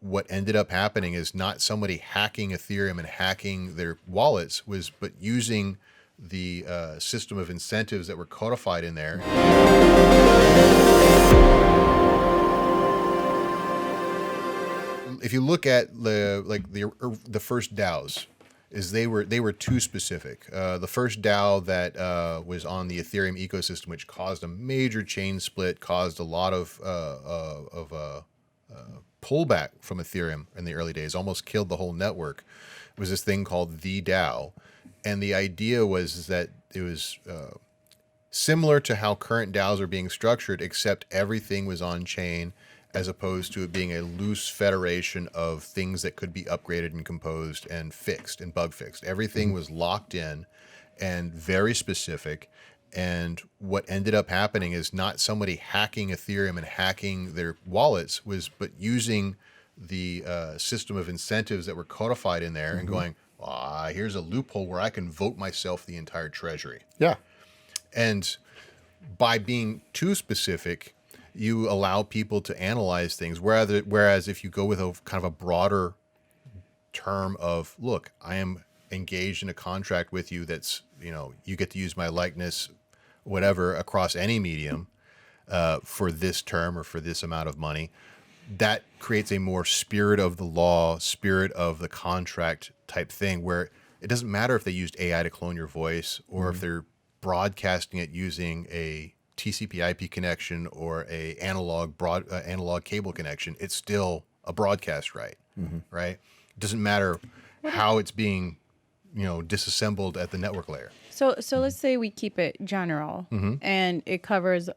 what ended up happening is not somebody hacking Ethereum and hacking their wallets, but using the system of incentives that were codified in there. If you look at the first DAOs, they were too specific. The first DAO that was on the Ethereum ecosystem, which caused a major chain split, caused a lot of pullback from Ethereum in the early days, almost killed the whole network, was this thing called the DAO. And the idea was that it was similar to how current DAOs are being structured, except everything was on chain, as opposed to it being a loose federation of things that could be upgraded and composed and fixed and bug fixed. Everything was locked in and very specific. And what ended up happening is not somebody hacking Ethereum and hacking their wallets, but using the system of incentives that were codified in there and going, here's a loophole where I can vote myself the entire treasury. Yeah. And by being too specific, you allow people to analyze things. Whereas if you go with a kind of a broader term of, look, I am engaged in a contract with you that's, you get to use my likeness, whatever, across any medium for this term or for this amount of money, that creates a more spirit of the law, spirit of the contract type thing, where it doesn't matter if they used AI to clone your voice or if they're broadcasting it using a TCP/IP connection or a analog cable connection. It's still a broadcast right, right? It doesn't matter how it's being, disassembled at the network layer. So let's say we keep it general and it covers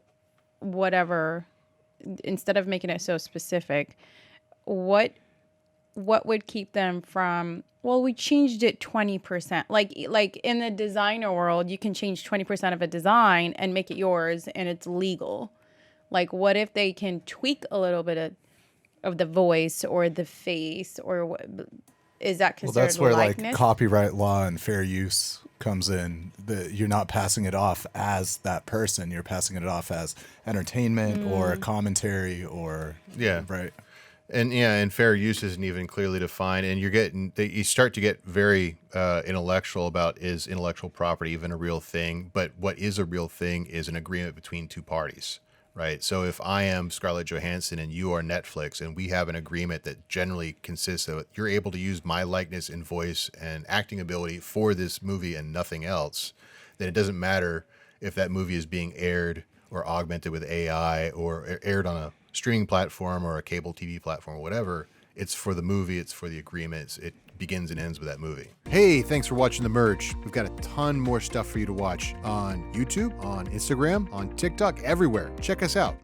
whatever, instead of making it so specific. What would keep them from, well, we changed it 20%. Like in the designer world, you can change 20% of a design and make it yours and it's legal. Like, what if they can tweak a little bit of the voice or the face, or what, is that considered that's where likeness? like copyright law and fair use comes in. You're not passing it off as that person. You're passing it off as entertainment or a commentary or right. And fair use isn't even clearly defined, and you start to get very intellectual about, is intellectual property even a real thing? But what is a real thing is an agreement between two parties, right? So if I am Scarlett Johansson and you are Netflix, and we have an agreement that generally consists of, you're able to use my likeness and voice and acting ability for this movie and nothing else, then it doesn't matter if that movie is being aired or augmented with AI or aired on a streaming platform or a cable TV platform or whatever. It's for the movie, it's for the agreements. It begins and ends with that movie. Hey, thanks for watching The Merge. We've got a ton more stuff for you to watch on YouTube, on Instagram, on TikTok, everywhere. Check us out.